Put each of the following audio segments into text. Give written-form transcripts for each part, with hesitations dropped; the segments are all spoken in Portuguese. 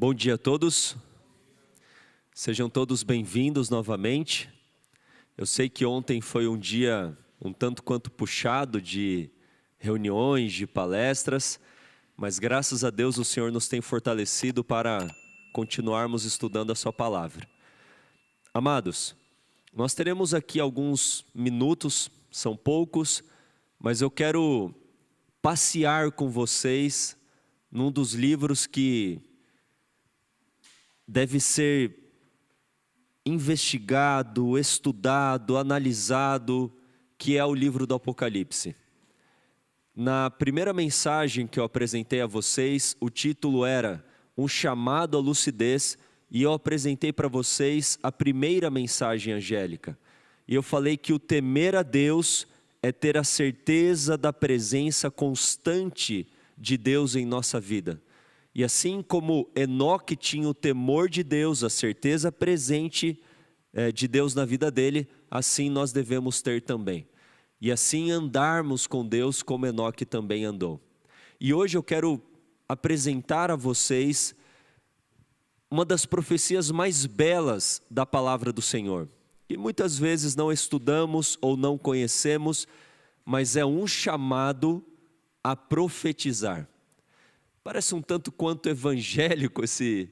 Bom dia a todos, sejam todos bem-vindos novamente. Eu sei que ontem foi um dia um tanto quanto puxado de reuniões, de palestras, mas graças a Deus o Senhor nos tem fortalecido para continuarmos estudando a sua palavra. Amados, nós teremos aqui alguns minutos, são poucos, mas eu quero passear com vocês num dos livros que deve ser investigado, estudado, analisado, que é o livro do Apocalipse. Na primeira mensagem que eu apresentei a vocês, o título era Um Chamado à Lucidez, e eu apresentei para vocês a primeira mensagem angélica. E eu falei que o temer a Deus é ter a certeza da presença constante de Deus em nossa vida. E assim como Enoque tinha o temor de Deus, a certeza presente de Deus na vida dele, assim nós devemos ter também. E assim andarmos com Deus como Enoque também andou. E hoje eu quero apresentar a vocês uma das profecias mais belas da palavra do Senhor, que muitas vezes não estudamos ou não conhecemos, mas é um chamado a profetizar. Parece um tanto quanto evangélico esse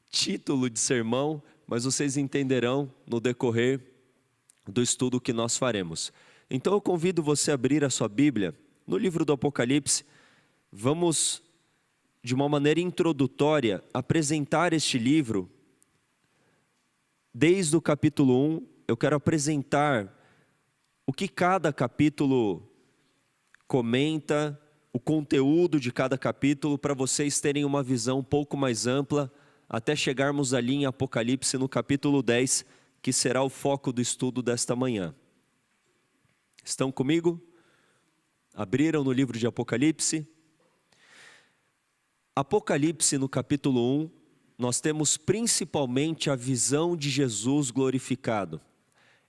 título de sermão, mas vocês entenderão no decorrer do estudo que nós faremos. Então eu convido você a abrir a sua Bíblia no livro do Apocalipse. Vamos, de uma maneira introdutória, apresentar este livro. Desde o capítulo 1, eu quero apresentar o que cada capítulo comenta, o conteúdo de cada capítulo, para vocês terem uma visão um pouco mais ampla, até chegarmos ali em Apocalipse no capítulo 10, que será o foco do estudo desta manhã. Estão comigo? Abriram no livro de Apocalipse? Apocalipse no capítulo 1, nós temos principalmente a visão de Jesus glorificado.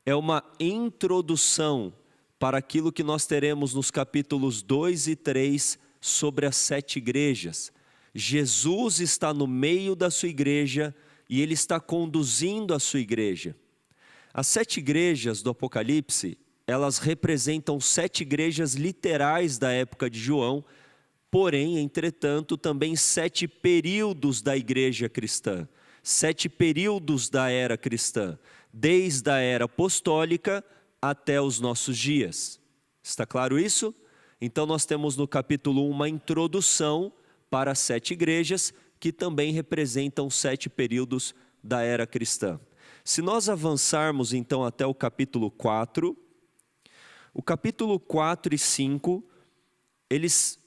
É uma introdução para aquilo que nós teremos nos capítulos 2 e 3 sobre as 7 igrejas. Jesus está no meio da sua igreja e Ele está conduzindo a sua igreja. As 7 igrejas do Apocalipse, elas representam 7 igrejas literais da época de João, porém, entretanto, também 7 períodos da igreja cristã, 7 períodos da era cristã, desde a era apostólica até os nossos dias. Está claro isso? Então nós temos no capítulo 1 uma introdução para as 7 igrejas, que também representam 7 períodos da era cristã. Se nós avançarmos então até o capítulo 4, o capítulo 4 e 5, eles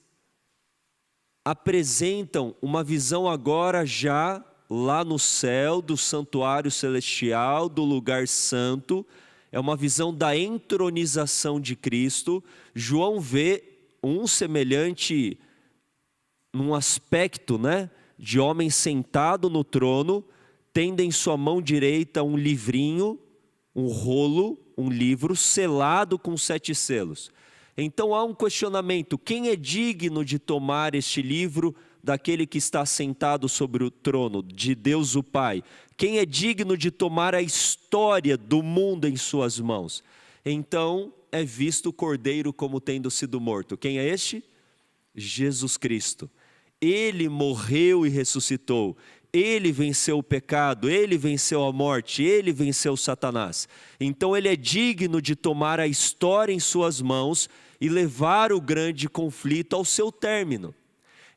apresentam uma visão agora já lá no céu, do santuário celestial, do lugar santo. É uma visão da entronização de Cristo. João vê um semelhante, num aspecto, de homem sentado no trono, tendo em sua mão direita um livrinho, um rolo, um livro selado com 7 selos. Então há um questionamento: quem é digno de tomar este livro daquele que está sentado sobre o trono, de Deus o Pai? Quem é digno de tomar a história do mundo em suas mãos? Então é visto o Cordeiro como tendo sido morto. Quem é este? Jesus Cristo. Ele morreu e ressuscitou. Ele venceu o pecado, Ele venceu a morte, Ele venceu Satanás. Então Ele é digno de tomar a história em suas mãos e levar o grande conflito ao seu término.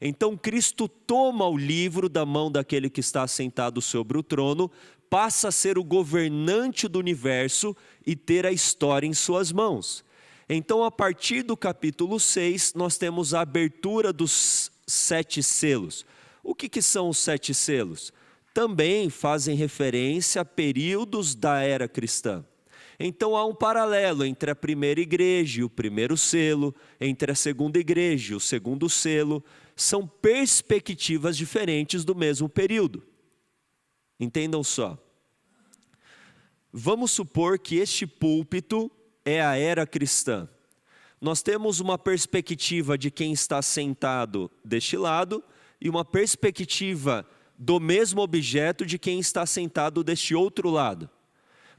Então Cristo toma o livro da mão daquele que está sentado sobre o trono, passa a ser o governante do universo e ter a história em suas mãos. Então, a partir do capítulo 6, nós temos a abertura dos 7 selos. O que são os 7 selos? Também fazem referência a períodos da era cristã. Então há um paralelo entre a primeira igreja e o primeiro selo, entre a segunda igreja e o segundo selo. São perspectivas diferentes do mesmo período. Entendam só. Vamos supor que este púlpito é a era cristã. Nós temos uma perspectiva de quem está sentado deste lado e uma perspectiva do mesmo objeto de quem está sentado deste outro lado.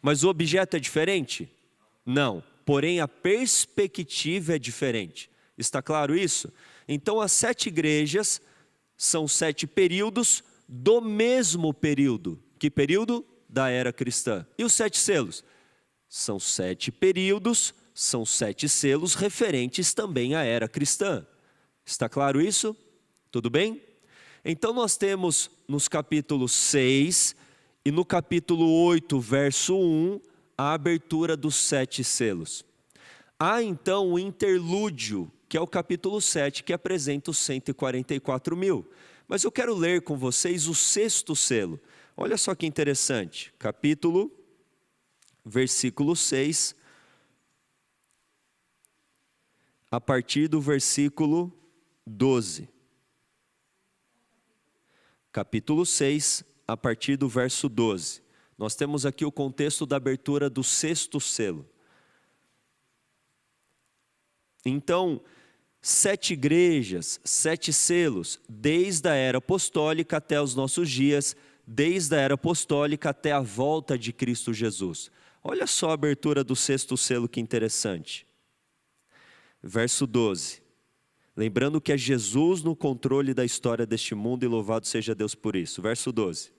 Mas o objeto é diferente? Não, porém a perspectiva é diferente. Está claro isso? Então as 7 igrejas são 7 períodos do mesmo período. Que período? Da era cristã. E os 7 selos? São 7 períodos, são 7 selos referentes também à era cristã. Está claro isso? Tudo bem? Então nós temos nos capítulos 6 e no capítulo 8, verso 1, a abertura dos 7 selos. Há então o interlúdio, que é o capítulo 7, que apresenta os 144 mil. Mas eu quero ler com vocês o 6º selo. Olha só que interessante, versículo 6, a partir do versículo 12. Capítulo 6, a partir do verso 12. Nós temos aqui o contexto da abertura do 6º selo. Então, 7 igrejas, 7 selos, desde a era apostólica até os nossos dias, desde a era apostólica até a volta de Cristo Jesus. Olha só a abertura do 6º selo, que interessante. Verso 12. Lembrando que é Jesus no controle da história deste mundo e louvado seja Deus por isso. Verso 12.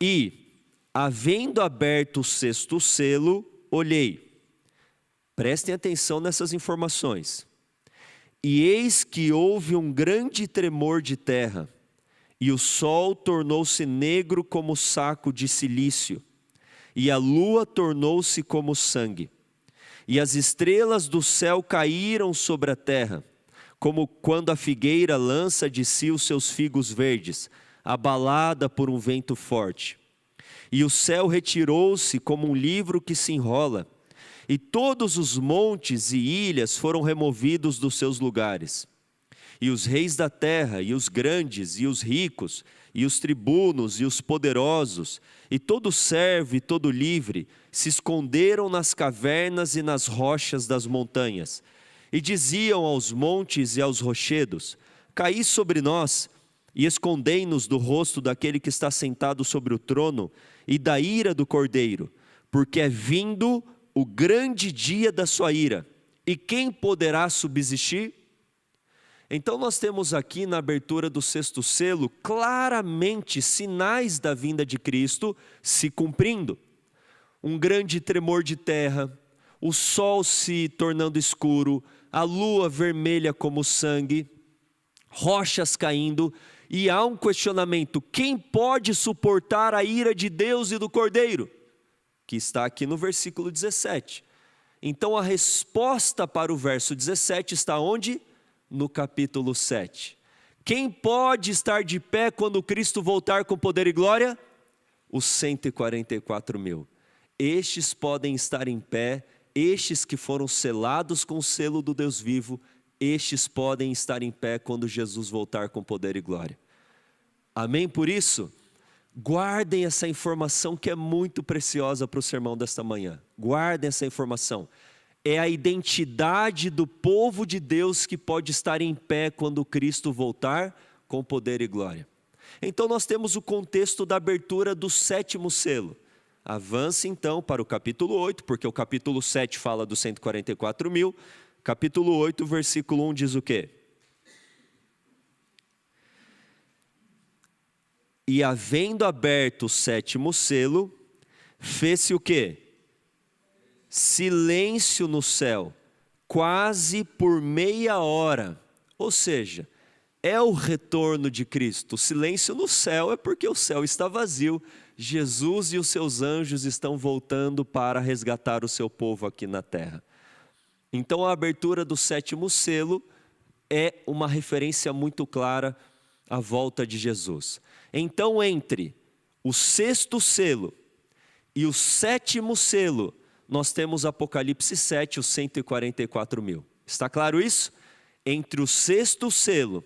E, havendo aberto o 6º selo, olhei. Prestem atenção nessas informações. E eis que houve um grande tremor de terra, e o sol tornou-se negro como saco de cilício, e a lua tornou-se como sangue. E as estrelas do céu caíram sobre a terra, como quando a figueira lança de si os seus figos verdes, abalada por um vento forte. E o céu retirou-se como um livro que se enrola, e todos os montes e ilhas foram removidos dos seus lugares. E os reis da terra, e os grandes, e os ricos, e os tribunos, e os poderosos, e todo servo e todo livre, se esconderam nas cavernas e nas rochas das montanhas, e diziam aos montes e aos rochedos: caí sobre nós, e escondei-nos do rosto daquele que está sentado sobre o trono, e da ira do Cordeiro, porque é vindo o grande dia da sua ira, e quem poderá subsistir? Então nós temos aqui na abertura do 6º selo, claramente sinais da vinda de Cristo se cumprindo. Um grande tremor de terra, o sol se tornando escuro, a lua vermelha como sangue, rochas caindo, e há um questionamento: quem pode suportar a ira de Deus e do Cordeiro? Que está aqui no versículo 17. Então a resposta para o verso 17 está onde? No capítulo 7. Quem pode estar de pé quando Cristo voltar com poder e glória? Os 144 mil. Estes podem estar em pé, estes que foram selados com o selo do Deus vivo, estes podem estar em pé quando Jesus voltar com poder e glória. Amém por isso? Guardem essa informação que é muito preciosa para o sermão desta manhã. Guardem essa informação. É a identidade do povo de Deus que pode estar em pé quando Cristo voltar com poder e glória. Então nós temos o contexto da abertura do 7º selo. Avance então para o capítulo 8, porque o capítulo 7 fala dos 144 mil. Capítulo 8, versículo 1 diz o quê? E havendo aberto o 7º selo, fez-se o quê? Silêncio no céu, quase por meia hora. Ou seja, é o retorno de Cristo. O silêncio no céu é porque o céu está vazio. Jesus e os seus anjos estão voltando para resgatar o seu povo aqui na terra. Então a abertura do 7º selo é uma referência muito clara à volta de Jesus. Então entre o 6º selo e o 7º selo, nós temos Apocalipse 7, os 144 mil. Está claro isso? Entre o 6º selo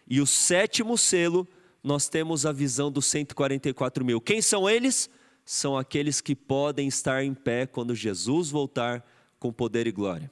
e o 7º selo, nós temos a visão dos 144 mil. Quem são eles? São aqueles que podem estar em pé quando Jesus voltar com poder e glória.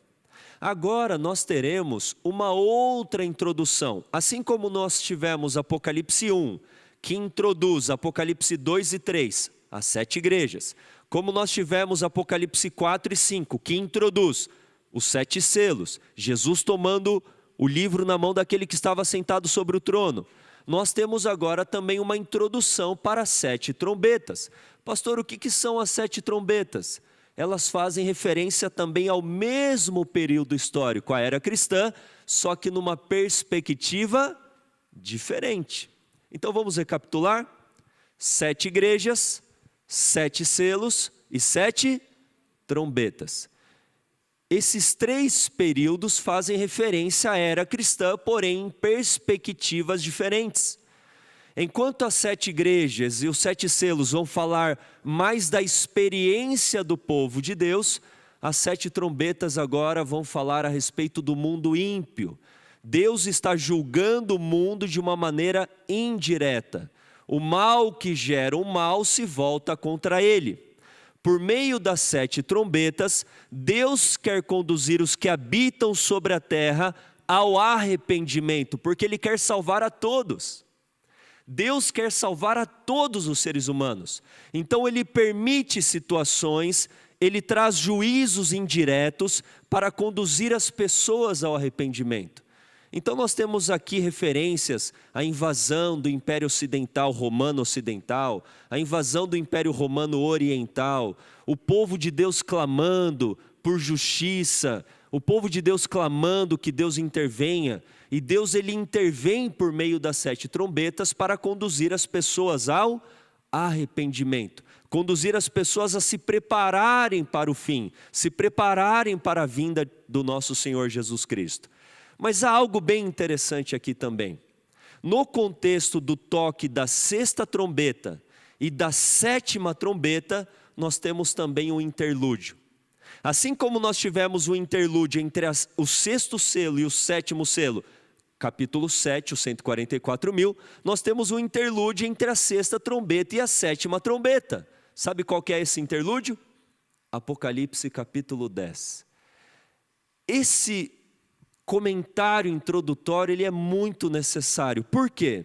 Agora nós teremos uma outra introdução. Assim como nós tivemos Apocalipse 1, que introduz Apocalipse 2 e 3, as 7 igrejas. Como nós tivemos Apocalipse 4 e 5, que introduz os 7 selos, Jesus tomando o livro na mão daquele que estava sentado sobre o trono. Nós temos agora também uma introdução para as 7 trombetas. Pastor, o que são as 7 trombetas? Elas fazem referência também ao mesmo período histórico, a era cristã, só que numa perspectiva diferente. Então vamos recapitular? 7 igrejas, 7 selos e 7 trombetas. Esses 3 períodos fazem referência à era cristã, porém em perspectivas diferentes. Enquanto as 7 igrejas e os 7 selos vão falar mais da experiência do povo de Deus, as 7 trombetas agora vão falar a respeito do mundo ímpio. Deus está julgando o mundo de uma maneira indireta. O mal que gera o mal se volta contra ele. Por meio das 7 trombetas, Deus quer conduzir os que habitam sobre a terra ao arrependimento, porque Ele quer salvar a todos. Deus quer salvar a todos os seres humanos. Então Ele permite situações, Ele traz juízos indiretos para conduzir as pessoas ao arrependimento. Então nós temos aqui referências à invasão do Império Ocidental, Romano Ocidental, a invasão do Império Romano Oriental, o povo de Deus clamando por justiça, o povo de Deus clamando que Deus intervenha, e Deus ele intervém por meio das 7 trombetas para conduzir as pessoas ao arrependimento, conduzir as pessoas a se prepararem para o fim, se prepararem para a vinda do nosso Senhor Jesus Cristo. Mas há algo bem interessante aqui também. No contexto do toque da 6ª trombeta e da 7ª trombeta, nós temos também um interlúdio. Assim como nós tivemos o interlúdio entre o 6º selo e o 7º selo, capítulo 7, os 144.000, nós temos um interlúdio entre a 6ª trombeta e a 7ª trombeta. Sabe qual que é esse interlúdio? Apocalipse capítulo 10. Esse comentário introdutório ele é muito necessário. Por quê?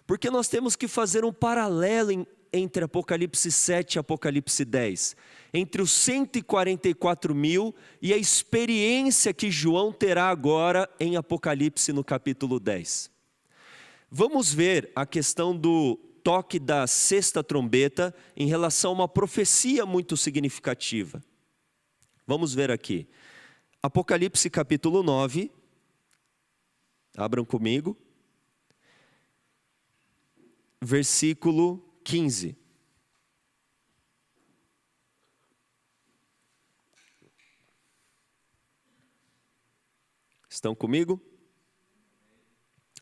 Porque nós temos que fazer um paralelo entre Apocalipse 7 e Apocalipse 10. Entre os 144.000 e a experiência que João terá agora em Apocalipse no capítulo 10. Vamos ver a questão do toque da 6ª trombeta em relação a uma profecia muito significativa. Vamos ver aqui. Apocalipse capítulo 9, abram comigo, versículo 15. Estão comigo?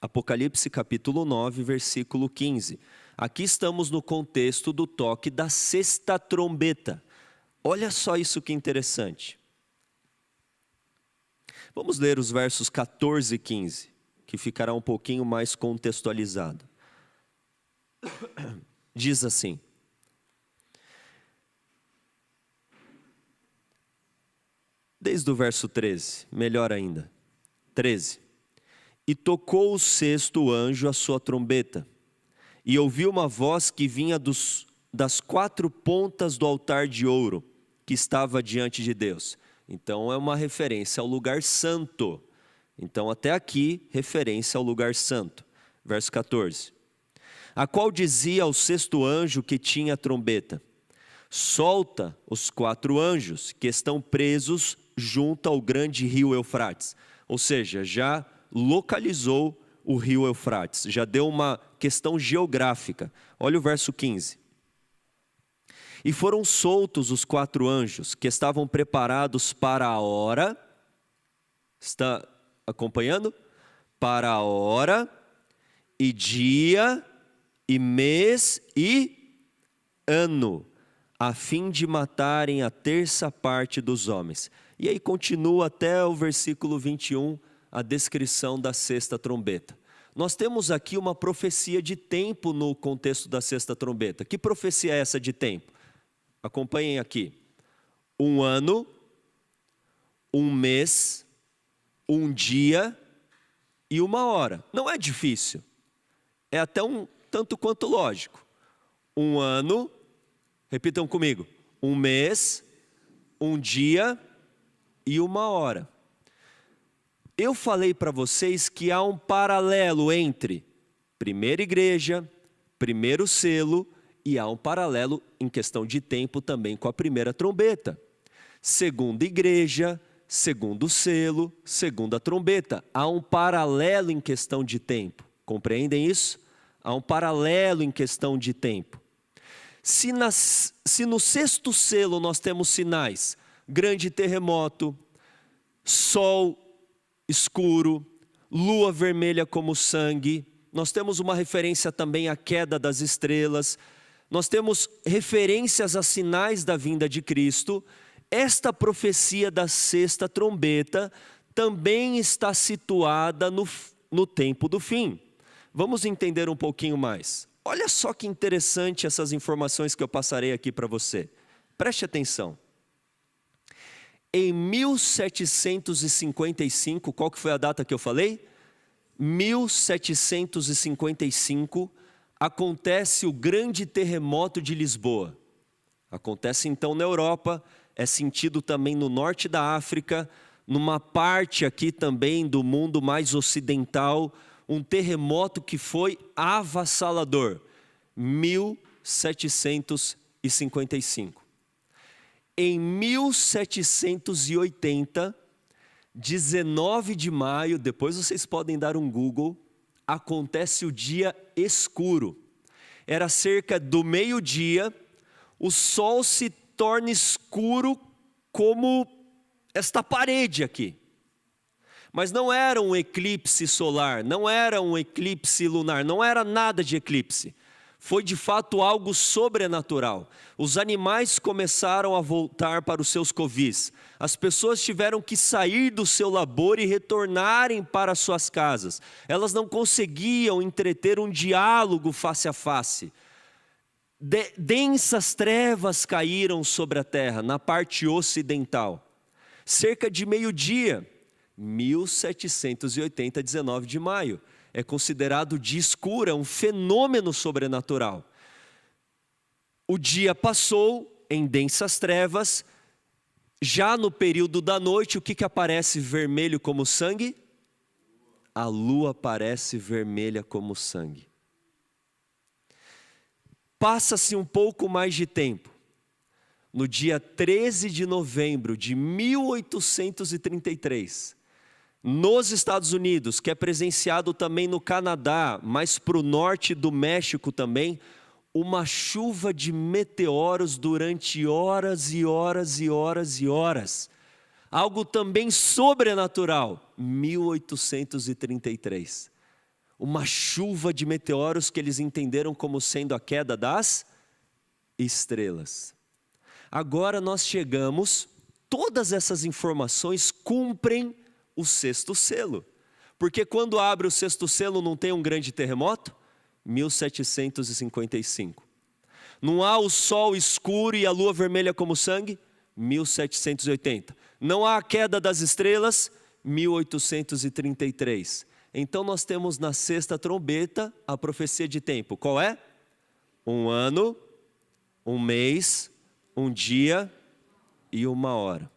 Apocalipse capítulo 9, versículo 15. Aqui estamos no contexto do toque da 6ª trombeta. Olha só isso que interessante. Vamos ler os versos 14 e 15, que ficará um pouquinho mais contextualizado. Diz assim: desde o verso 13, melhor ainda, 13. E tocou o 6º anjo a sua trombeta, e ouviu uma voz que vinha das 4 pontas do altar de ouro, que estava diante de Deus. Então é uma referência ao lugar santo. Então até aqui, referência ao lugar santo. Verso 14. A qual dizia ao 6º anjo que tinha a trombeta: solta os 4 anjos que estão presos junto ao grande rio Eufrates. Ou seja, já localizou o rio Eufrates, já deu uma questão geográfica. Olha o verso 15. E foram soltos os 4 anjos que estavam preparados para a hora. Está acompanhando? Para a hora, e dia, e mês, e ano, a fim de matarem a 1/3 parte dos homens. E aí continua até o versículo 21, a descrição da 6ª trombeta. Nós temos aqui uma profecia de tempo no contexto da 6ª trombeta. Que profecia é essa de tempo? Acompanhem aqui. 1 ano, 1 mês, 1 dia e 1 hora. Não é difícil. É até um tanto quanto lógico. Um ano, repitam comigo, um mês, um dia e uma hora. Eu falei para vocês que há um paralelo entre primeira igreja, primeiro selo, e há um paralelo em questão de tempo também com a primeira trombeta. Segunda igreja, segundo selo, segunda trombeta. Há um paralelo em questão de tempo. Compreendem isso? Há um paralelo em questão de tempo. Se no sexto selo nós temos sinais, grande terremoto, sol escuro, lua vermelha como sangue, nós temos uma referência também à queda das estrelas, nós temos referências a sinais da vinda de Cristo. Esta profecia da sexta trombeta também está situada no tempo do fim. Vamos entender um pouquinho mais. Olha só que interessante essas informações que eu passarei aqui para você. Preste atenção. Em 1755, qual que foi a data que eu falei? 1755, acontece o grande terremoto de Lisboa. Acontece então na Europa, é sentido também no norte da África, numa parte aqui também do mundo mais ocidental, um terremoto que foi avassalador. 1755. Em 1780, 19 de maio, depois vocês podem dar um Google, acontece o dia escuro. Era cerca do meio-dia, o sol se torna escuro como esta parede aqui. Mas não era um eclipse solar, não era um eclipse lunar, não era nada de eclipse. Foi de fato algo sobrenatural. Os animais começaram a voltar para os seus covis. As pessoas tiveram que sair do seu labor e retornarem para suas casas. Elas não conseguiam entreter um diálogo face a face. Densas trevas caíram sobre a terra, na parte ocidental. Cerca de meio-dia, 1780, 19 de maio. É considerado dia escuro, é um fenômeno sobrenatural. O dia passou em densas trevas, já no período da noite, o que aparece vermelho como sangue? A lua aparece vermelha como sangue. Passa-se um pouco mais de tempo. No dia 13 de novembro de 1833, nos Estados Unidos, que é presenciado também no Canadá, mais para o norte do México também, uma chuva de meteoros durante horas e horas e horas e horas. Algo também sobrenatural, 1833. Uma chuva de meteoros que eles entenderam como sendo a queda das estrelas. Agora nós chegamos, todas essas informações cumprem o sexto selo. Porque quando abre o sexto selo não tem um grande terremoto? 1755. Não há o sol escuro e a lua vermelha como sangue? 1780. Não há a queda das estrelas? 1833. Então nós temos na sexta trombeta a profecia de tempo. Qual é? Um ano, um mês, um dia e uma hora.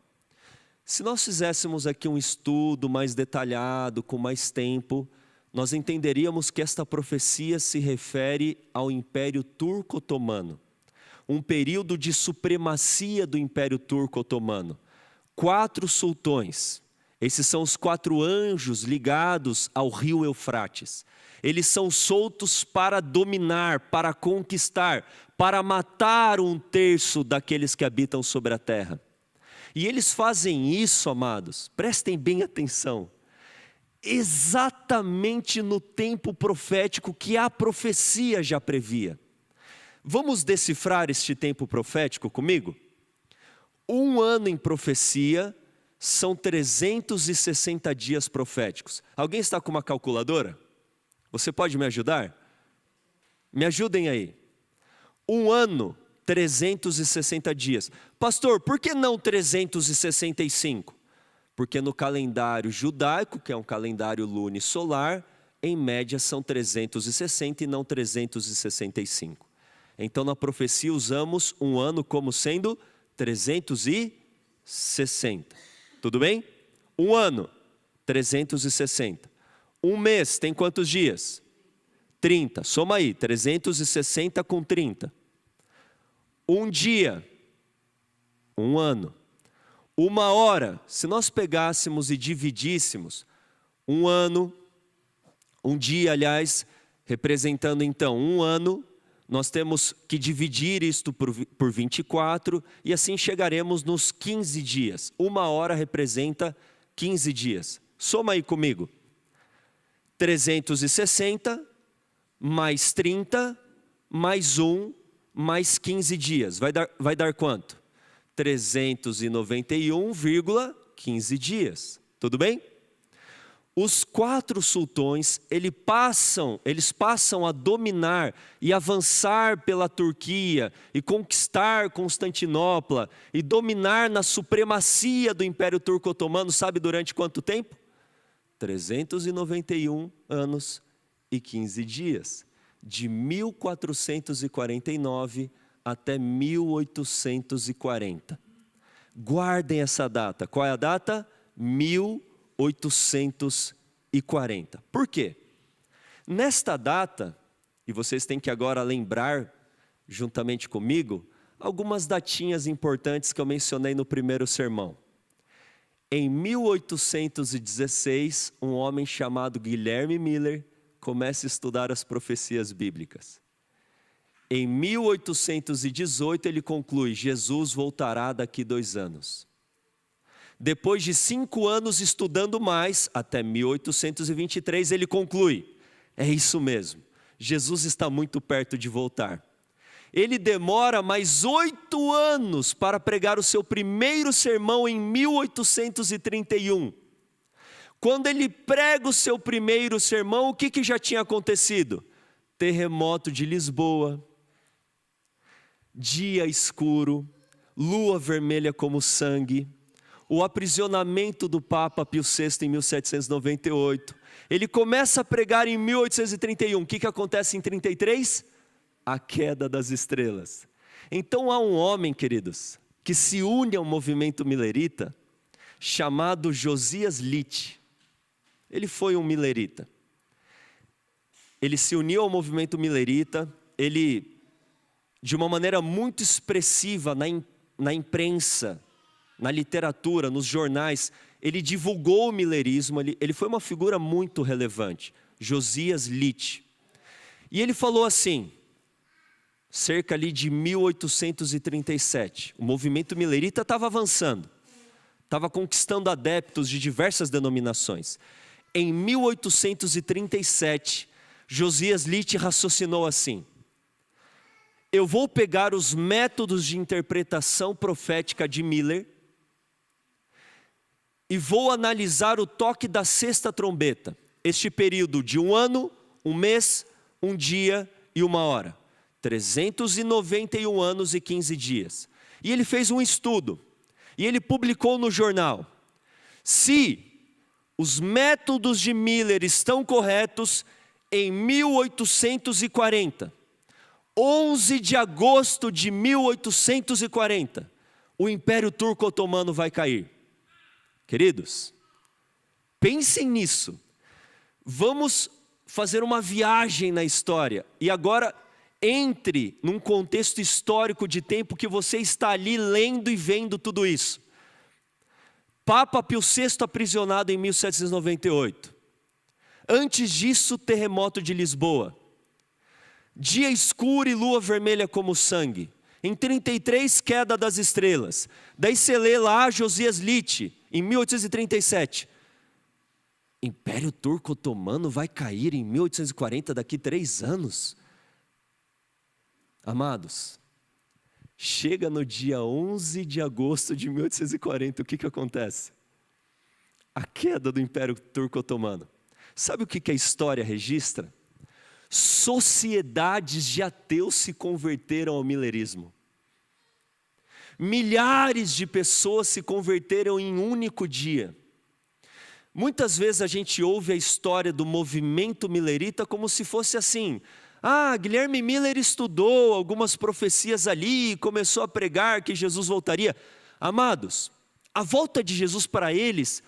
Se nós fizéssemos aqui um estudo mais detalhado, com mais tempo, nós entenderíamos que esta profecia se refere ao Império Turco-Otomano. Um período de supremacia do Império Turco-Otomano. 4 sultões. Esses são os 4 anjos ligados ao rio Eufrates. Eles são soltos para dominar, para conquistar, para matar 1/3 daqueles que habitam sobre a terra. E eles fazem isso, amados, prestem bem atenção, exatamente no tempo profético que a profecia já previa. Vamos decifrar este tempo profético comigo? 1 ano em profecia são 360 dias proféticos. Alguém está com uma calculadora? Você pode me ajudar? Me ajudem aí. 1 ano, 360 dias. Pastor, por que não 365? Porque no calendário judaico, que é um calendário lunisolar, em média são 360 e não 365. Então na profecia usamos um ano como sendo 360. Tudo bem? Um ano, 360. Um mês tem quantos dias? 30. Soma aí, 360 com 30. Um dia, um ano. Uma hora, se nós pegássemos e dividíssemos um ano, um dia, aliás, representando então um ano, nós temos que dividir isto por 24 e assim chegaremos nos 15 dias. Uma hora representa 15 dias. Soma aí comigo. 360 mais 30 mais 1 mais 15 dias. Vai dar quanto? 391,15 dias. Tudo bem? Os 4 sultões, eles passam a dominar e avançar pela Turquia e conquistar Constantinopla e dominar na supremacia do Império Turco Otomano, sabe durante quanto tempo? 391 anos e 15 dias, de 1449 até 1840. Guardem essa data. Qual é a data? 1840. Por quê? Nesta data, e vocês têm que agora lembrar, juntamente comigo, algumas datinhas importantes que eu mencionei no primeiro sermão. Em 1816, um homem chamado Guilherme Miller começa a estudar as profecias bíblicas. Em 1818, ele conclui: Jesus voltará daqui 2 anos. Depois de 5 anos estudando mais, até 1823, ele conclui: é isso mesmo, Jesus está muito perto de voltar. Ele demora mais 8 anos para pregar o seu primeiro sermão em 1831. Quando ele prega o seu primeiro sermão, o que já tinha acontecido? Terremoto de Lisboa, dia escuro, lua vermelha como sangue, o aprisionamento do Papa Pio VI em 1798. Ele começa a pregar em 1831. O que acontece em 33? A queda das estrelas. Então há um homem, queridos, que se une ao movimento milerita, chamado Josias Litt. Ele foi um milerita. Ele se uniu ao movimento milerita, ele, de uma maneira muito expressiva na imprensa, na literatura, nos jornais, ele divulgou o milerismo, ele foi uma figura muito relevante, Josias Litt. E ele falou assim, cerca ali de 1837, o movimento milerita estava avançando, estava conquistando adeptos de diversas denominações. Em 1837, Josias Litt raciocinou assim: eu vou pegar os métodos de interpretação profética de Miller e vou analisar o toque da sexta trombeta, este período de 1 ano, 1 mês, 1 dia e 1 hora, 391 anos e 15 dias. E ele fez um estudo, e ele publicou no jornal: se os métodos de Miller estão corretos, em 1840, 11 de agosto de 1840, o Império Turco Otomano vai cair. Queridos, pensem nisso. Vamos fazer uma viagem na história. E agora, entre num contexto histórico de tempo que você está ali lendo e vendo tudo isso. Papa Pio VI aprisionado em 1798. Antes disso, terremoto de Lisboa. Dia escuro e lua vermelha como sangue. Em 33, queda das estrelas. Daí você lê lá Josias Litt, em 1837. Império Turco Otomano vai cair em 1840, daqui 3 anos. Amados, chega no dia 11 de agosto de 1840, o que acontece? A queda do Império Turco Otomano. Sabe o que a história registra? Sociedades de ateus se converteram ao milerismo. Milhares de pessoas se converteram em um único dia. Muitas vezes a gente ouve a história do movimento milerita como se fosse assim: Guilherme Miller estudou algumas profecias ali e começou a pregar que Jesus voltaria. Amados, a volta de Jesus para eles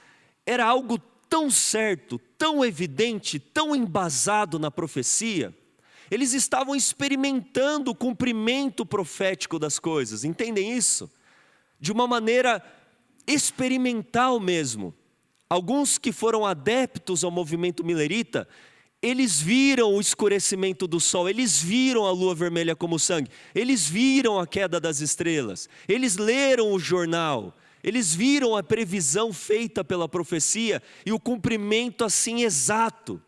era algo tão certo, tão evidente, tão embasado na profecia. Eles estavam experimentando o cumprimento profético das coisas, entendem isso? De uma maneira experimental mesmo. Alguns que foram adeptos ao movimento milerita, eles viram o escurecimento do sol, eles viram a lua vermelha como sangue, eles viram a queda das estrelas, eles leram o jornal, eles viram a previsão feita pela profecia e o cumprimento assim exato.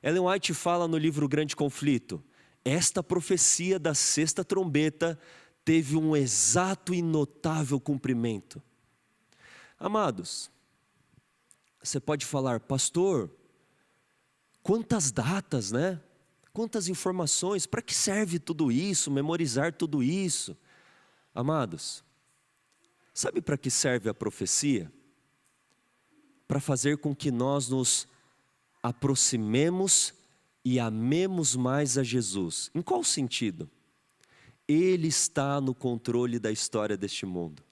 Ellen White fala no livro Grande Conflito: esta profecia da sexta trombeta teve um exato e notável cumprimento. Amados, você pode falar: pastor, quantas datas, né? Quantas informações, para que serve tudo isso, memorizar tudo isso? Amados, sabe para que serve a profecia? Para fazer com que nós nos aproximemos e amemos mais a Jesus. Em qual sentido? Ele está no controle da história deste mundo.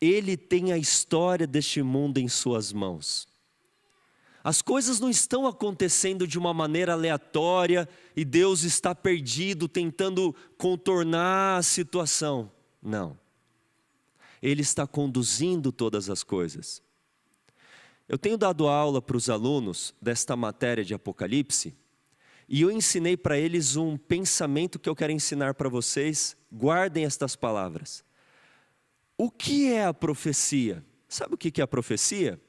Ele tem a história deste mundo em suas mãos. As coisas não estão acontecendo de uma maneira aleatória e Deus está perdido tentando contornar a situação. Não. Ele está conduzindo todas as coisas. Eu tenho dado aula para os alunos desta matéria de Apocalipse e eu ensinei para eles um pensamento que eu quero ensinar para vocês. Guardem estas palavras. O que é a profecia? Sabe o que é a profecia?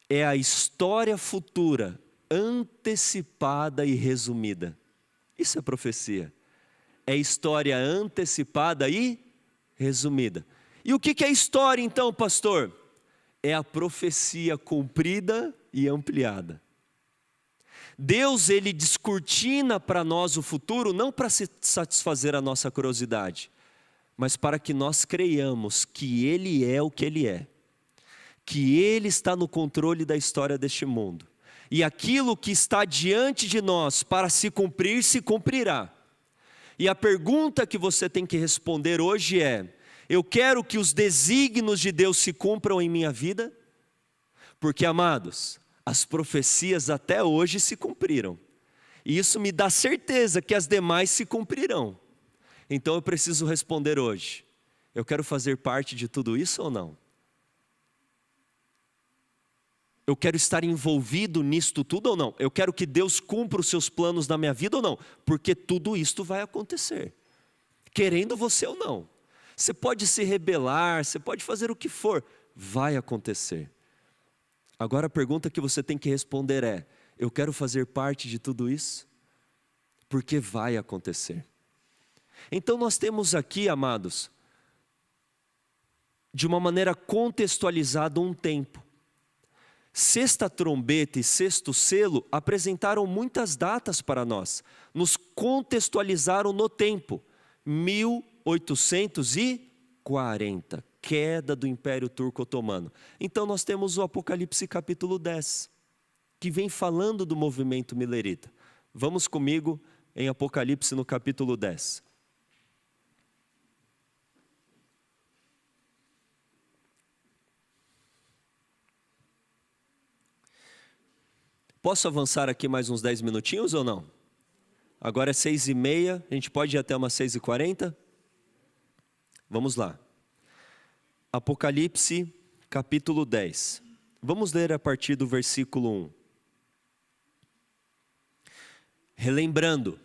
É a história futura, antecipada e resumida. Isso é profecia. É história antecipada e resumida. E o que é história então, pastor? É a profecia cumprida e ampliada. Deus, Ele descortina para nós o futuro, não para satisfazer a nossa curiosidade, mas para que nós creiamos que Ele é o que Ele é, que Ele está no controle da história deste mundo, e aquilo que está diante de nós para se cumprir, se cumprirá. E a pergunta que você tem que responder hoje é: eu quero que os desígnios de Deus se cumpram em minha vida? Porque, amados, as profecias até hoje se cumpriram, e isso me dá certeza que as demais se cumprirão. Então eu preciso responder hoje: eu quero fazer parte de tudo isso ou não? Eu quero estar envolvido nisto tudo ou não? Eu quero que Deus cumpra os seus planos na minha vida ou não? Porque tudo isto vai acontecer, querendo você ou não. Você pode se rebelar, você pode fazer o que for, vai acontecer. Agora a pergunta que você tem que responder é: eu quero fazer parte de tudo isso? Porque vai acontecer. Então nós temos aqui, amados, de uma maneira contextualizada um tempo. Sexta trombeta e sexto selo apresentaram muitas datas para nós, nos contextualizaram no tempo. 1840, queda do Império Turco Otomano. Então nós temos o Apocalipse capítulo 10, que vem falando do movimento milerita. Vamos comigo em Apocalipse no capítulo 10. Posso avançar aqui mais uns 10 minutinhos ou não? Agora é 6h30, a gente pode ir até umas 6h40? Vamos lá. Apocalipse, capítulo 10. Vamos ler a partir do versículo 1. Relembrando,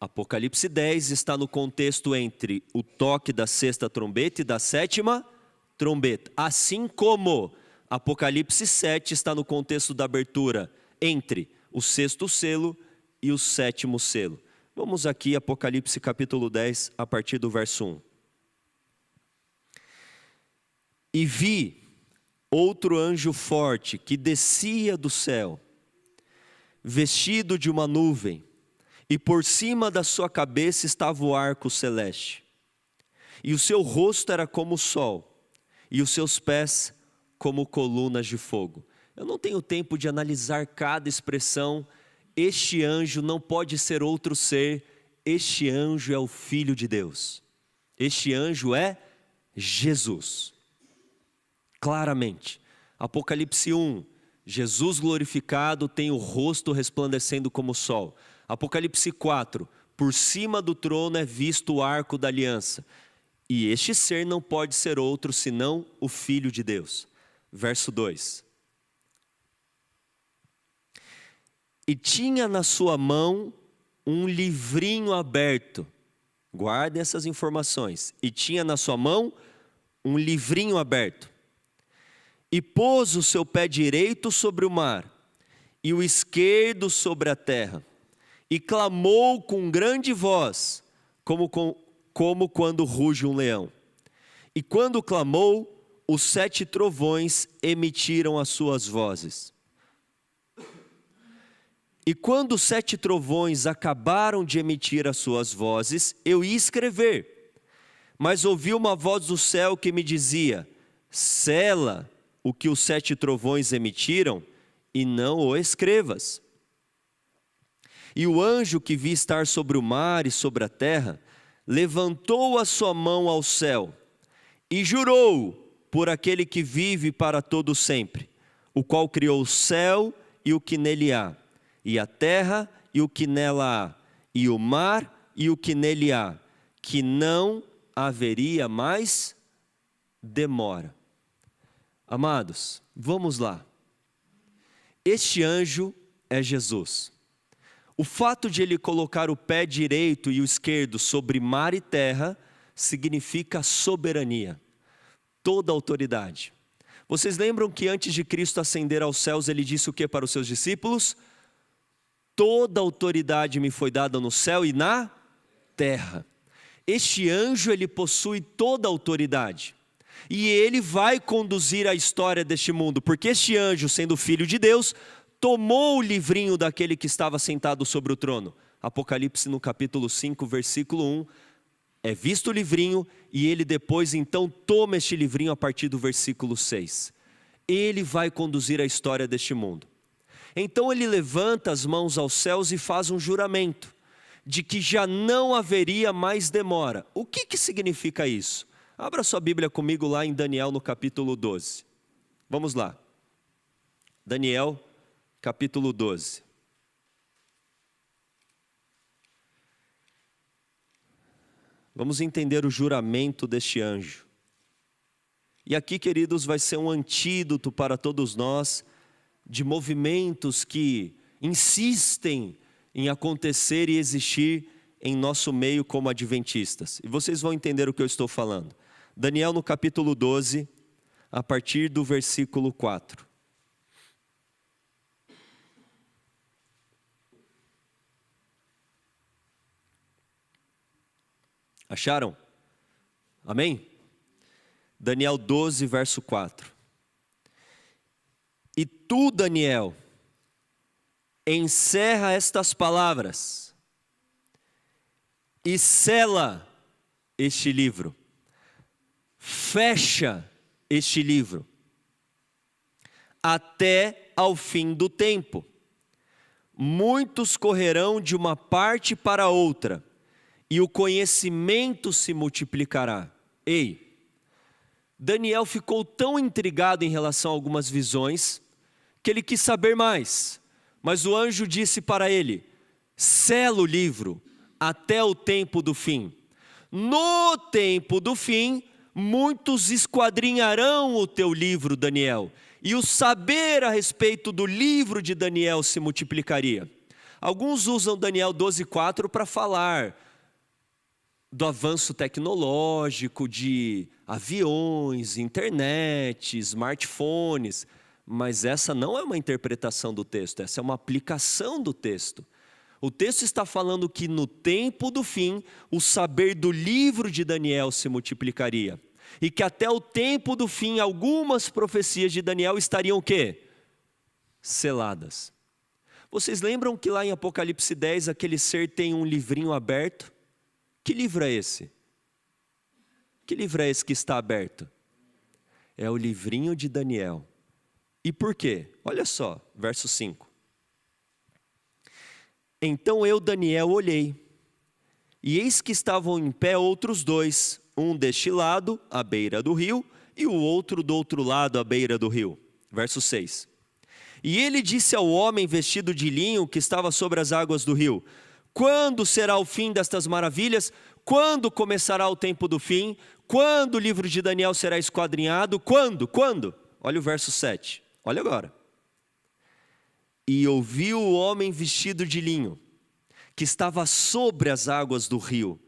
Apocalipse 10 está no contexto entre o toque da sexta trombeta e da sétima trombeta. Assim como Apocalipse 7 está no contexto da abertura entre o sexto selo e o sétimo selo. Vamos aqui, Apocalipse capítulo 10, a partir do verso 1. E vi outro anjo forte que descia do céu, vestido de uma nuvem, e por cima da sua cabeça estava o arco celeste. E o seu rosto era como o sol, e os seus pés como colunas de fogo. Eu não tenho tempo de analisar cada expressão. Este anjo não pode ser outro ser. Este anjo é o Filho de Deus. Este anjo é Jesus. Claramente. Apocalipse 1, Jesus glorificado tem o rosto resplandecendo como o sol. Apocalipse 4, por cima do trono é visto o arco da aliança. E este ser não pode ser outro senão o Filho de Deus. Verso 2. E tinha na sua mão um livrinho aberto. Guardem essas informações. E tinha na sua mão um livrinho aberto. E pôs o seu pé direito sobre o mar, e o esquerdo sobre a terra. E clamou com grande voz, como quando ruge um leão. E quando clamou, os 7 trovões emitiram as suas vozes. E quando os 7 trovões acabaram de emitir as suas vozes, eu ia escrever. Mas ouvi uma voz do céu que me dizia: sela o que os 7 trovões emitiram, e não o escrevas. E o anjo que vi estar sobre o mar e sobre a terra, levantou a sua mão ao céu, e jurou por aquele que vive para todo sempre, o qual criou o céu e o que nele há, e a terra e o que nela há, e o mar e o que nele há, que não haveria mais demora. Amados, vamos lá. Este anjo é Jesus. O fato de ele colocar o pé direito e o esquerdo sobre mar e terra significa soberania, toda autoridade. Vocês lembram que antes de Cristo ascender aos céus, ele disse o que para os seus discípulos? Toda autoridade me foi dada no céu e na terra. Este anjo, ele possui toda a autoridade. E ele vai conduzir a história deste mundo, porque este anjo, sendo filho de Deus, tomou o livrinho daquele que estava sentado sobre o trono. Apocalipse no capítulo 5, versículo 1, é visto o livrinho, e ele depois então toma este livrinho a partir do versículo 6. Ele vai conduzir a história deste mundo. Então ele levanta as mãos aos céus e faz um juramento, de que já não haveria mais demora. O que significa isso? Abra sua Bíblia comigo lá em Daniel no capítulo 12. Vamos lá. Daniel, capítulo 12. Vamos entender o juramento deste anjo. E aqui, queridos, vai ser um antídoto para todos nós de movimentos que insistem em acontecer e existir em nosso meio como adventistas. E vocês vão entender o que eu estou falando. Daniel no capítulo 12, a partir do versículo 4. Acharam? Amém? Daniel 12, verso 4. E tu, Daniel, encerra estas palavras e sela este livro. Fecha este livro até ao fim do tempo. Muitos correrão de uma parte para outra, e o conhecimento se multiplicará. Ei, Daniel ficou tão intrigado em relação a algumas visões, que ele quis saber mais. Mas o anjo disse para ele: sela o livro até o tempo do fim. No tempo do fim, muitos esquadrinharão o teu livro, Daniel, e o saber a respeito do livro de Daniel se multiplicaria. Alguns usam Daniel 12:4 para falar do avanço tecnológico, de aviões, internet, smartphones, mas essa não é uma interpretação do texto, essa é uma aplicação do texto. O texto está falando que no tempo do fim, o saber do livro de Daniel se multiplicaria. E que até o tempo do fim, algumas profecias de Daniel estariam o quê? Seladas. Vocês lembram que lá em Apocalipse 10, aquele ser tem um livrinho aberto? Que livro é esse? Que livro é esse que está aberto? É o livrinho de Daniel. E por quê? Olha só, verso 5. Então eu, Daniel, olhei, e eis que estavam em pé outros dois, um deste lado, à beira do rio, e o outro do outro lado, à beira do rio. Verso 6. E ele disse ao homem vestido de linho que estava sobre as águas do rio: quando será o fim destas maravilhas? Quando começará o tempo do fim? Quando o livro de Daniel será esquadrinhado? Quando? Quando? Olha o verso 7. Olha agora. E ouviu o homem vestido de linho, que estava sobre as águas do rio,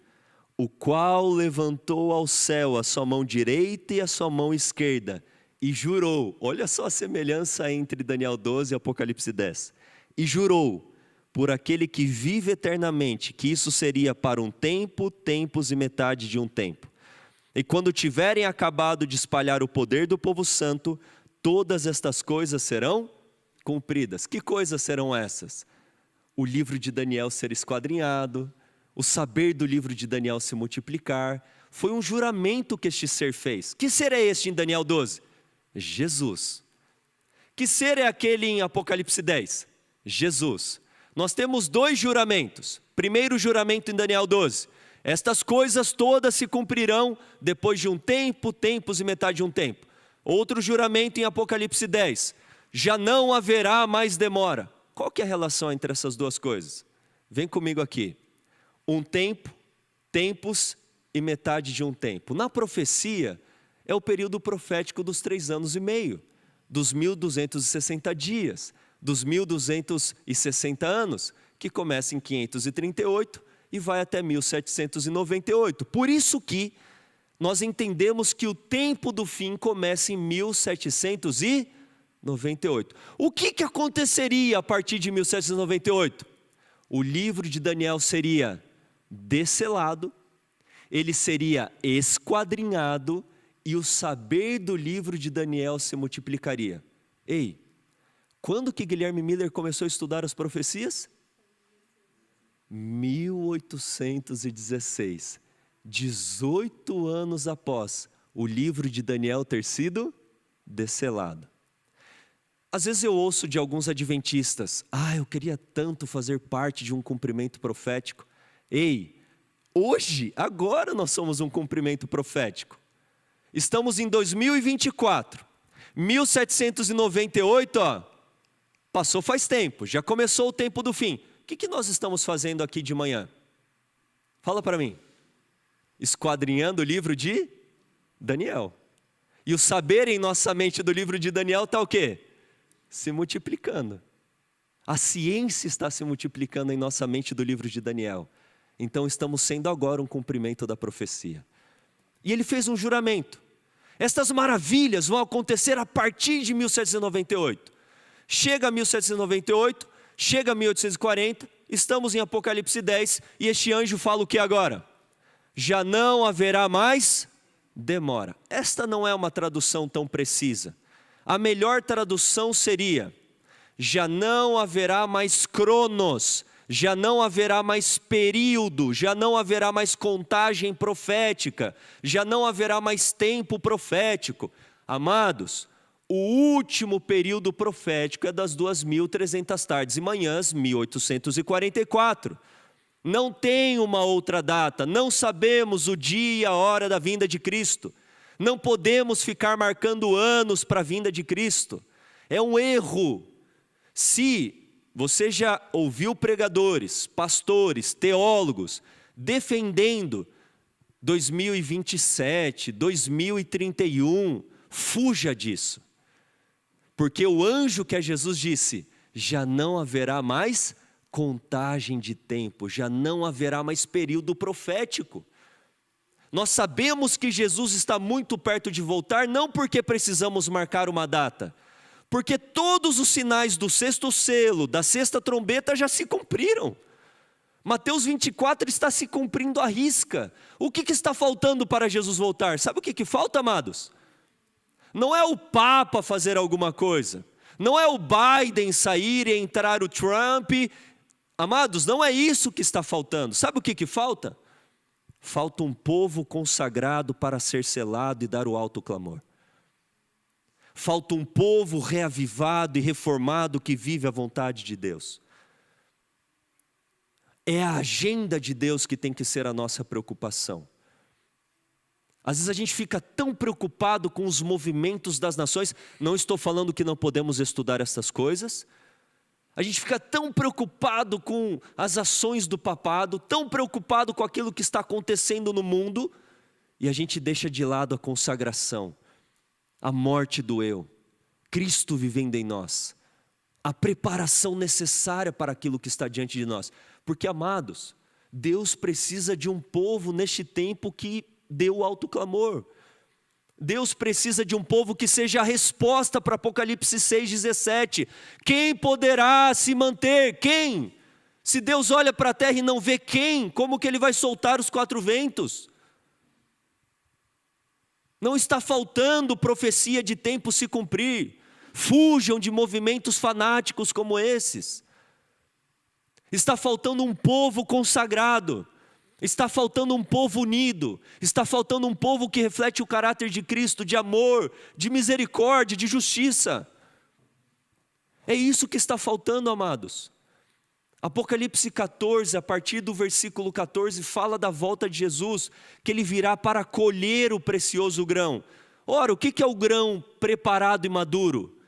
o qual levantou ao céu a sua mão direita e a sua mão esquerda, e jurou. Olha só a semelhança entre Daniel 12 e Apocalipse 10. E jurou, por aquele que vive eternamente, que isso seria para um tempo, tempos e metade de um tempo. E quando tiverem acabado de espalhar o poder do povo santo, todas estas coisas serão cumpridas. Que coisas serão essas? O livro de Daniel ser esquadrinhado, o saber do livro de Daniel se multiplicar. Foi um juramento que este ser fez. Que ser é este em Daniel 12? Jesus. Que ser é aquele em Apocalipse 10? Jesus. Nós temos dois juramentos. Primeiro juramento em Daniel 12. Estas coisas todas se cumprirão depois de um tempo, tempos e metade de um tempo. Outro juramento em Apocalipse 10. Já não haverá mais demora. Qual que é a relação entre essas duas coisas? Vem comigo aqui. Um tempo, tempos e metade de um tempo. Na profecia, é o período profético dos 3 anos e meio, dos 1260 dias, dos 1260 anos, que começa em 538 e vai até 1798. Por isso que nós entendemos que o tempo do fim começa em 1798. O que aconteceria a partir de 1798? O livro de Daniel seria descelado, ele seria esquadrinhado e o saber do livro de Daniel se multiplicaria. Ei, quando que Guilherme Miller começou a estudar as profecias? 1816, 18 anos após o livro de Daniel ter sido descelado. Às vezes eu ouço de alguns adventistas: eu queria tanto fazer parte de um cumprimento profético. Ei, hoje, agora nós somos um cumprimento profético. Estamos em 2024, 1798, passou faz tempo, já começou o tempo do fim. O que nós estamos fazendo aqui de manhã? Fala para mim. Esquadrinhando o livro de Daniel. E o saber em nossa mente do livro de Daniel está o quê? Se multiplicando. A ciência está se multiplicando em nossa mente do livro de Daniel. Então estamos sendo agora um cumprimento da profecia. E ele fez um juramento. Estas maravilhas vão acontecer a partir de 1798. Chega 1798, chega 1840, estamos em Apocalipse 10 e este anjo fala o que agora? Já não haverá mais demora. Esta não é uma tradução tão precisa. A melhor tradução seria: já não haverá mais cronos, já não haverá mais período, já não haverá mais contagem profética, já não haverá mais tempo profético. Amados, o último período profético é das 2.300 tardes e manhãs, 1844. Não tem uma outra data, não sabemos o dia e a hora da vinda de Cristo. Não podemos ficar marcando anos para a vinda de Cristo. É um erro. Se você já ouviu pregadores, pastores, teólogos defendendo 2027, 2031, fuja disso. Porque o anjo que é Jesus disse: já não haverá mais contagem de tempo, já não haverá mais período profético. Nós sabemos que Jesus está muito perto de voltar, não porque precisamos marcar uma data, porque todos os sinais do 6º selo, da 6ª trombeta já se cumpriram. Mateus 24 está se cumprindo à risca. O que está faltando para Jesus voltar? Sabe o que falta, amados? Não é o Papa fazer alguma coisa, não é o Biden sair e entrar o Trump. Amados, não é isso que está faltando. Sabe o que falta? Falta um povo consagrado para ser selado e dar o alto clamor. falta um povo reavivado e reformado que vive a vontade de Deus. É a agenda de Deus que tem que ser a nossa preocupação. Às vezes a gente fica tão preocupado com os movimentos das nações, não estou falando que não podemos estudar essas coisas, a gente fica tão preocupado com as ações do papado, tão preocupado com aquilo que está acontecendo no mundo, e a gente deixa de lado a consagração, a morte do eu, Cristo vivendo em nós, a preparação necessária para aquilo que está diante de nós. Porque, amados, Deus precisa de um povo neste tempo que deu o alto clamor. Deus precisa de um povo que seja a resposta para Apocalipse 6,17. Quem poderá se manter? Quem? Se Deus olha para a terra e não vê quem, como que Ele vai soltar os 4 ventos? Não está faltando profecia de tempo se cumprir. Fujam de movimentos fanáticos como esses. Está faltando um povo consagrado. Está faltando um povo unido, está faltando um povo que reflete o caráter de Cristo, de amor, de misericórdia, de justiça. É isso que está faltando, amados. Apocalipse 14, a partir do versículo 14, fala da volta de Jesus, que Ele virá para colher o precioso grão. Ora, o que é o grão preparado e maduro?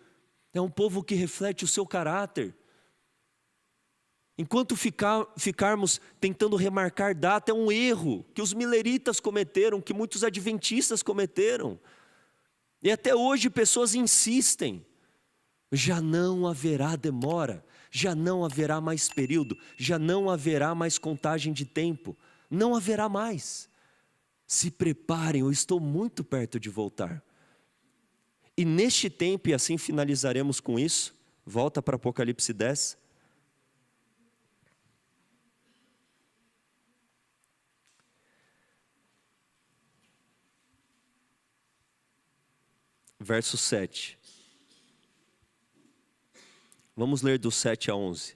É um povo que reflete o seu caráter. Enquanto ficarmos tentando remarcar data, é um erro que os mileritas cometeram, que muitos adventistas cometeram. E até hoje pessoas insistem. Já não haverá demora, já não haverá mais período, já não haverá mais contagem de tempo. Não haverá mais. Se preparem, eu estou muito perto de voltar. E neste tempo, e assim finalizaremos com isso, volta para Apocalipse 10. Verso 7. Vamos ler do 7 a 11.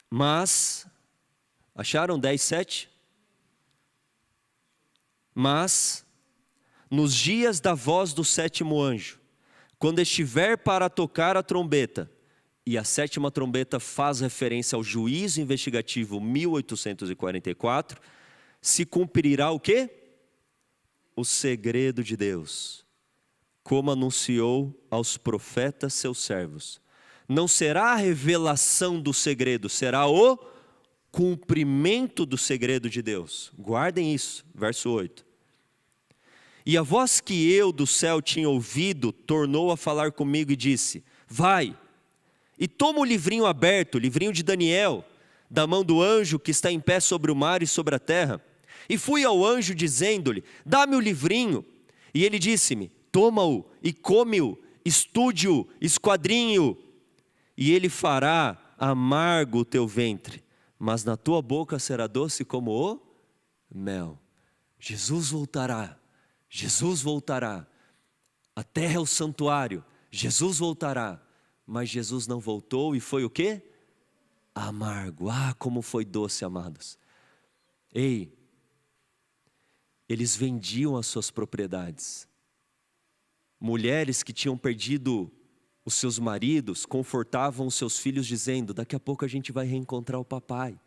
Mas, acharam 10, 7? Mas, nos dias da voz do 7º anjo, quando estiver para tocar a trombeta, e a 7ª trombeta faz referência ao juízo investigativo 1844, se cumprirá o quê? O segredo de Deus, como anunciou aos profetas seus servos. Não será a revelação do segredo, será o cumprimento do segredo de Deus. Guardem isso, verso 8. E a voz que eu do céu tinha ouvido, tornou a falar comigo e disse: vai, e toma o livrinho aberto, o livrinho de Daniel, da mão do anjo que está em pé sobre o mar e sobre a terra. E fui ao anjo dizendo-lhe: dá-me o livrinho. E ele disse-me: toma-o e come-o, estude-o, esquadrinhe-o. E ele fará amargo o teu ventre, mas na tua boca será doce como o mel. Jesus voltará, Jesus voltará. A terra é o santuário, Jesus voltará. Mas Jesus não voltou e foi o quê? Amargo. Ah, como foi doce, amados. Ei, eles vendiam as suas propriedades. Mulheres que tinham perdido os seus maridos, confortavam os seus filhos dizendo: daqui a pouco a gente vai reencontrar o papai.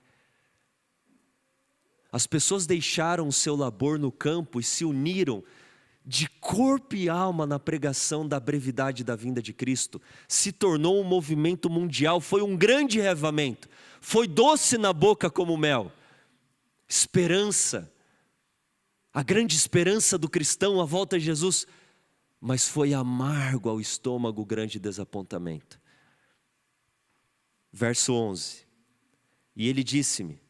As pessoas deixaram o seu labor no campo e se uniram de corpo e alma na pregação da brevidade da vinda de Cristo. Se tornou um movimento mundial, foi um grande reavivamento. Foi doce na boca como mel. Esperança. A grande esperança do cristão, a volta de Jesus, mas foi amargo ao estômago o grande desapontamento. Verso 11. E ele disse-me: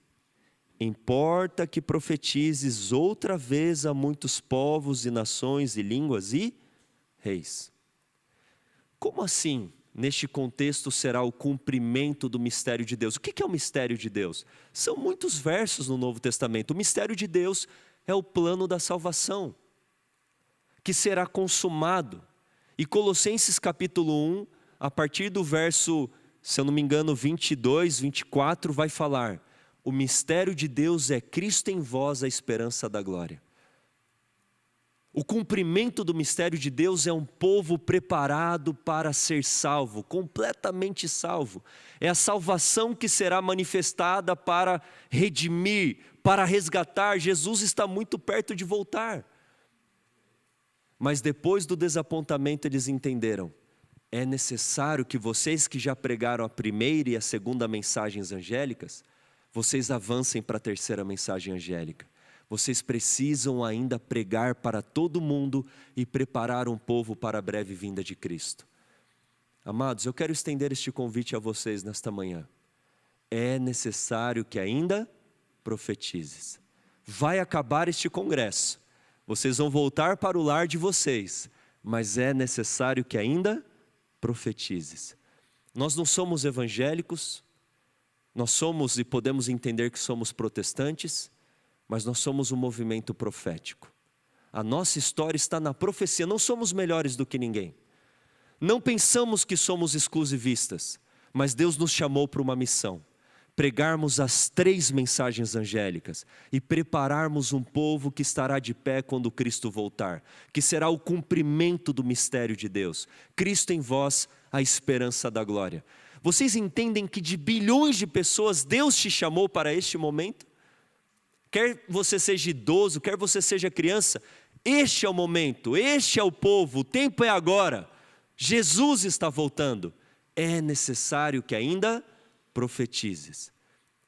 importa que profetizes outra vez a muitos povos e nações e línguas e reis. Como assim, neste contexto, será o cumprimento do mistério de Deus? O que é o mistério de Deus? São muitos versos no Novo Testamento. O mistério de Deus é o plano da salvação, que será consumado. E Colossenses capítulo 1, a partir do verso, se eu não me engano, 22, 24, vai falar: o mistério de Deus é Cristo em vós, a esperança da glória. O cumprimento do mistério de Deus é um povo preparado para ser salvo, completamente salvo. É a salvação que será manifestada para redimir, para resgatar. Jesus está muito perto de voltar. Mas depois do desapontamento eles entenderam: é necessário que vocês que já pregaram a primeira e a segunda mensagens angélicas, vocês avancem para a terceira mensagem angélica. Vocês precisam ainda pregar para todo mundo e preparar um povo para a breve vinda de Cristo. Amados, eu quero estender este convite a vocês nesta manhã. É necessário que ainda profetizes. Vai acabar este congresso. Vocês vão voltar para o lar de vocês, mas é necessário que ainda profetizes. Nós não somos evangélicos, nós somos e podemos entender que somos protestantes, mas nós somos um movimento profético. A nossa história está na profecia, não somos melhores do que ninguém. Não pensamos que somos exclusivistas, mas Deus nos chamou para uma missão: pregarmos as 3 mensagens angélicas e prepararmos um povo que estará de pé quando Cristo voltar, que será o cumprimento do mistério de Deus. Cristo em vós, a esperança da glória. Vocês entendem que de bilhões de pessoas Deus te chamou para este momento? Quer você seja idoso, quer você seja criança, este é o momento, este é o povo, o tempo é agora. Jesus está voltando. É necessário que ainda profetizes.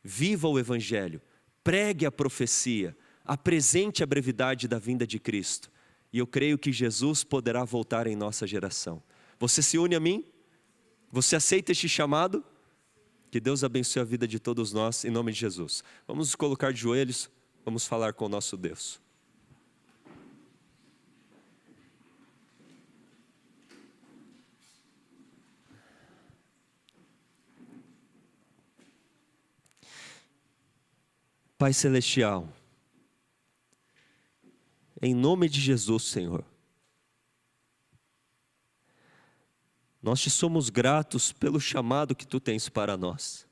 Viva o Evangelho, pregue a profecia, apresente a brevidade da vinda de Cristo. E eu creio que Jesus poderá voltar em nossa geração. Você se une a mim? Você aceita este chamado? Que Deus abençoe a vida de todos nós, em nome de Jesus. Vamos nos colocar de joelhos, vamos falar com o nosso Deus. Pai Celestial, em nome de Jesus, Senhor, nós te somos gratos pelo chamado que Tu tens para nós.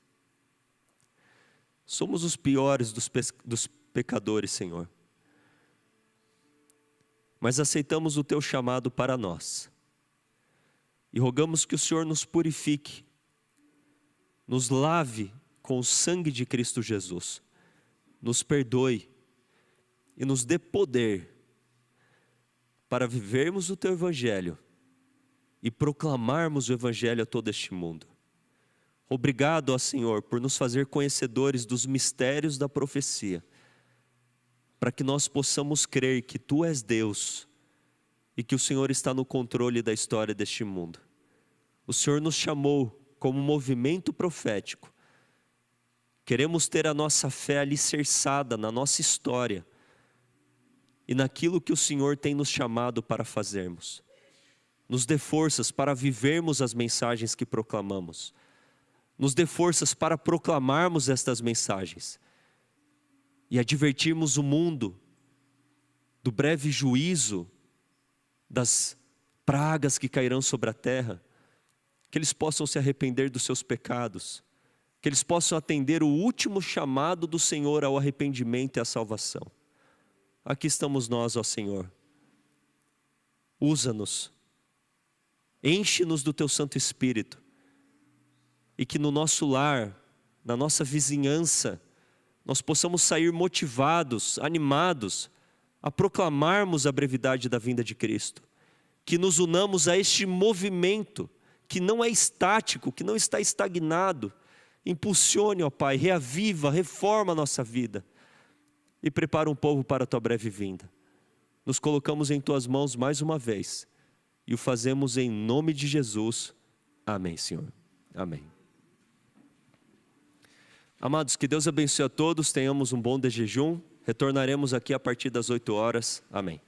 Somos os piores dos pecadores, Senhor, mas aceitamos o Teu chamado para nós, e rogamos que o Senhor nos purifique, nos lave com o sangue de Cristo Jesus, nos perdoe e nos dê poder para vivermos o Teu Evangelho e proclamarmos o Evangelho a todo este mundo. Obrigado, ó Senhor, por nos fazer conhecedores dos mistérios da profecia, para que nós possamos crer que Tu és Deus e que o Senhor está no controle da história deste mundo. O Senhor nos chamou como movimento profético. Queremos ter a nossa fé alicerçada na nossa história e naquilo que o Senhor tem nos chamado para fazermos. Nos dê forças para vivermos as mensagens que proclamamos. Nos dê forças para proclamarmos estas mensagens e advertirmos o mundo do breve juízo, das pragas que cairão sobre a terra, que eles possam se arrepender dos seus pecados, que eles possam atender o último chamado do Senhor ao arrependimento e à salvação. Aqui estamos nós, ó Senhor. Usa-nos, enche-nos do Teu Santo Espírito, e que no nosso lar, na nossa vizinhança, nós possamos sair motivados, animados, a proclamarmos a brevidade da vinda de Cristo. Que nos unamos a este movimento, que não é estático, que não está estagnado. Impulsione, ó Pai, reaviva, reforma a nossa vida e prepara um povo para a Tua breve vinda. Nos colocamos em Tuas mãos mais uma vez e o fazemos em nome de Jesus. Amém, Senhor. Amém. Amados, que Deus abençoe a todos, tenhamos um bom de jejum. Retornaremos aqui a partir das 8 horas. Amém.